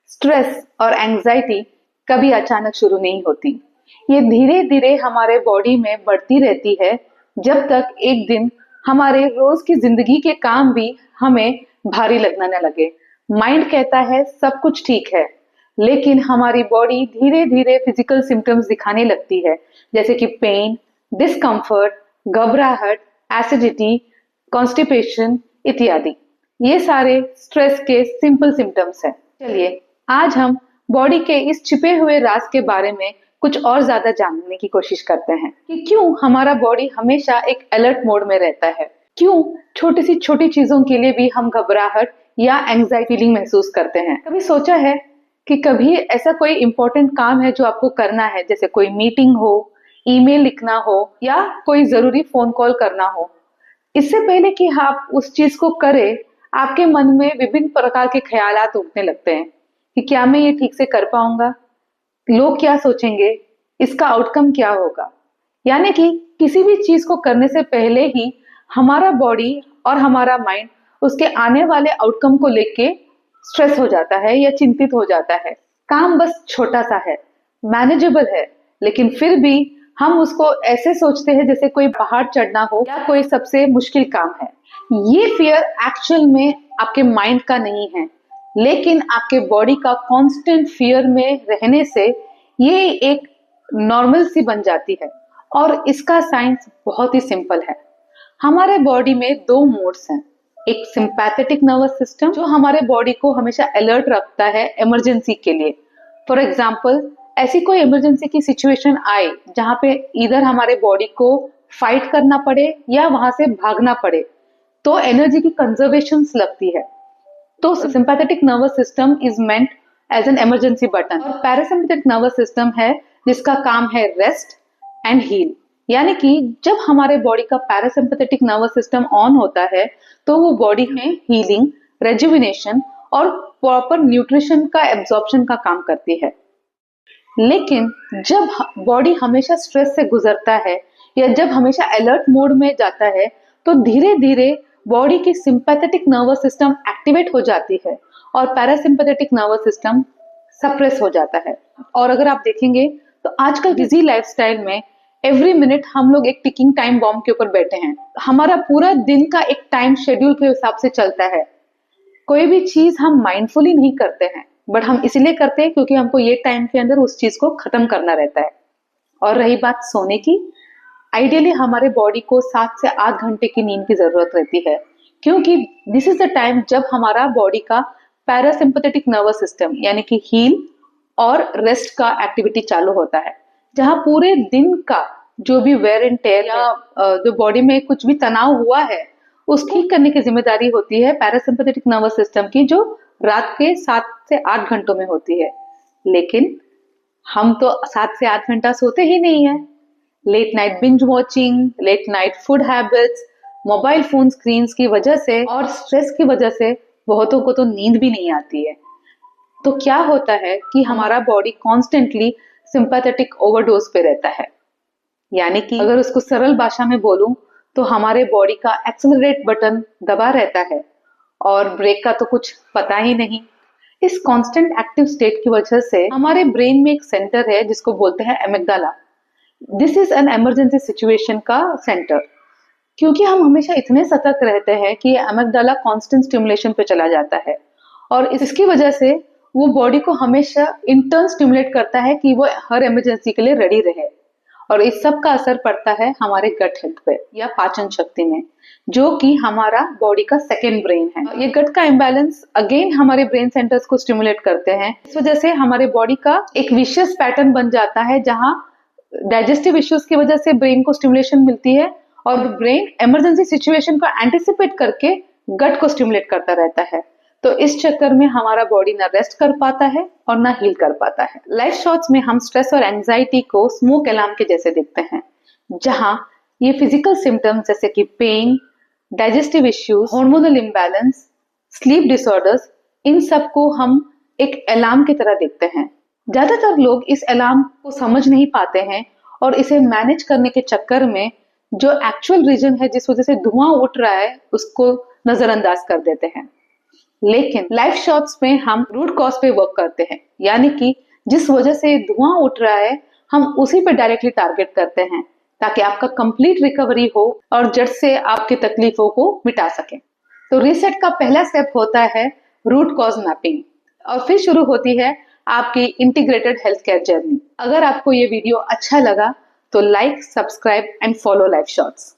Stress और anxiety कभी अचानक शुरू नहीं होती। ये धीरे धीरे हमारे बॉडी में बढ़ती रहती है जब तक एक दिन हमारे रोज की जिंदगी के काम भी हमें भारी लगने न लगे। माइंड कहता है सब कुछ ठीक है, लेकिन हमारी बॉडी धीरे धीरे फिजिकल सिम्टम्स दिखाने लगती है, जैसे कि पेन, डिस्कम्फर्ट, घबराहट, एसिडिटी, कॉन्स्टिपेशन इत्यादि। ये सारे स्ट्रेस के सिंपल सिम्टम्स हैं। चलिए आज हम बॉडी के इस छिपे हुए राज के बारे में कुछ और ज्यादा जानने की कोशिश करते हैं कि क्यों हमारा बॉडी हमेशा एक अलर्ट मोड में रहता है। क्यों छोटी चीजों के लिए भी हम घबराहट या एंजाइटी फीलिंग महसूस करते हैं। कभी सोचा है कि कभी ऐसा कोई इंपॉर्टेंट काम है जो आपको करना है, जैसे कोई मीटिंग हो, ईमेल लिखना हो या कोई जरूरी फोन कॉल करना हो, इससे पहले कि आप उस चीज को करें आपके मन में विभिन्न प्रकार के ख्यालात उठने लगते हैं कि क्या मैं ये ठीक से कर पाऊंगा, लोग क्या सोचेंगे, इसका आउटकम क्या होगा। यानी कि किसी भी चीज को करने से पहले ही हमारा बॉडी और हमारा माइंड उसके आने वाले आउटकम को लेके स्ट्रेस हो जाता है या चिंतित हो जाता है। काम बस छोटा सा है, मैनेजेबल है, लेकिन फिर भी हम उसको ऐसे सोचते हैं जैसे कोई पहाड़ चढ़ना हो या कोई सबसे मुश्किल काम है। ये फियर एक्चुअल में आपके माइंड का नहीं है, लेकिन आपके बॉडी का कांस्टेंट फियर में रहने से ये एक नॉर्मल सी बन जाती है। और इसका साइंस बहुत ही सिंपल है। हमारे बॉडी में दो मोड्स हैं। एक सिंपैथेटिक नर्वस सिस्टम जो हमारे बॉडी को हमेशा अलर्ट रखता है इमरजेंसी के लिए। फॉर एग्जाम्पल, ऐसी कोई इमरजेंसी की सिचुएशन आए जहां पे इधर हमारे बॉडी को फाइट करना पड़े या वहां से भागना पड़े, तो एनर्जी की कंजर्वेशन लगती है। तो sympathetic nervous system is meant as an emergency button. और पैरासिम्पैथेटिक नर्वस सिस्टम है जिसका काम है रेस्ट एंड हील। यानी कि जब हमारे बॉडी का पैरासिम्पैथेटिक नर्वस सिस्टम ऑन होता है तो वो बॉडी में हीलिंग, रेजुविनेशन और प्रॉपर न्यूट्रिशन का एब्जॉर्प्शन का काम करती है। लेकिन जब बॉडी हमेशा स्ट्रेस से गुजरता है या जब हमेशा अलर्ट मोड में जाता है तो धीरे धीरे बॉडी की सिंपैथेटिक नर्वस सिस्टम एक्टिवेट हो जाती है और पैरासिम्पैथेटिक नर्वस सिस्टम सप्रेस हो जाता है। और अगर आप देखेंगे तो आजकल बिजी लाइफस्टाइल में एवरी मिनट हम लोग एक टिकिंग टाइम बॉम्ब के ऊपर बैठे हैं। हमारा पूरा दिन का एक टाइम शेड्यूल के हिसाब से चलता है। कोई भी चीज हम माइंडफुली नहीं करते हैं, बट हम इसलिए करते हैं क्योंकि हमको ये टाइम के अंदर उस चीज को खत्म करना रहता है। और रही बात सोने की, आइडियली हमारे बॉडी को 7 से 8 घंटे की नींद की जरूरत रहती है, क्योंकि दिस इज द टाइम जब हमारा बॉडी का पैरासिम्पैथेटिक नर्वस सिस्टम यानी कि हील और रेस्ट का एक्टिविटी चालू होता है, जहां पूरे दिन का जो भी वेयर एंड टेयर या जो बॉडी में कुछ भी तनाव हुआ है उसको ठीक करने की जिम्मेदारी होती है पैरासिम्पैथेटिक नर्वस सिस्टम की, जो रात के 7 से 8 घंटों में होती है। लेकिन हम तो 7 से 8 घंटा सोते ही नहीं है। Late night binge watching, late night food habits, mobile phone screens की वजह से और स्ट्रेस की वजह से बहुतों को तो नींद भी नहीं आती है। तो क्या होता है कि हमारा बॉडी कॉन्स्टेंटली सिंपैथेटिक ओवरडोज पे रहता है। यानी कि अगर उसको सरल भाषा में बोलूं तो हमारे बॉडी का एक्सेलरेट बटन दबा रहता है और ब्रेक का तो कुछ पता ही नहीं। इस कांस्टेंट एक्टिव स्टेट की वजह से हमारे ब्रेन में एक सेंटर है जिसको बोलते हैं amygdala. This is an emergency situation का सेंटर। क्योंकि हम हमेशा इतने सतर्क रहते हैं कि एमिग्डाला कांस्टेंट स्टिमुलेशन पे चला जाता है और इसकी वजह से वो बॉडी को हमेशा इंटर्न स्टिमुलेट करता है कि वो हर इमरजेंसी के लिए रेडी रहे। और इस सब का असर पड़ता है हमारे गट हेल्थ पे या पाचन शक्ति में, जो कि हमारा बॉडी का सेकेंड ब्रेन है। ये गट का इम्बैलेंस अगेन हमारे ब्रेन सेंटर्स को स्टिमुलेट करते हैं। इस वजह से हमारे बॉडी का एक विशियस पैटर्न बन जाता है, जहां डाइजेस्टिव इश्यूज की वजह से ब्रेन को स्टिमुलेशन मिलती है और ब्रेन इमरजेंसी सिचुएशन को एंटिसिपेट करके गट को स्टिमुलेट करता रहता है। तो इस चक्कर में हमारा बॉडी ना रेस्ट कर पाता है और ना हील कर पाता है। लाइफ शॉट्स में हम स्ट्रेस और एंजाइटी को स्मोक अलार्म के जैसे देखते हैं, जहां ये फिजिकल सिम्टम्स जैसे कि pain, digestive issues, hormonal imbalance, sleep disorders, इन सब को हम एक अलार्म की तरह देखते हैं। ज्यादातर लोग इस अलार्म को समझ नहीं पाते हैं और इसे मैनेज करने के चक्कर में जो एक्चुअल रीजन है जिस वजह से धुआं उठ रहा है उसको नजरअंदाज कर देते हैं। लेकिन लाइफ शॉट्स में हम रूट कॉज पे वर्क करते हैं, यानी कि जिस वजह से धुआं उठ रहा है हम उसी पे डायरेक्टली टारगेट करते हैं ताकि आपका कंप्लीट रिकवरी हो और जड़ से आपकी तकलीफों को मिटा सके। तो रीसेट का पहला स्टेप होता है रूट कॉज मैपिंग, और फिर शुरू होती है आपकी इंटीग्रेटेड हेल्थ केयर जर्नी। अगर आपको ये वीडियो अच्छा लगा तो like, subscribe and follow life shots.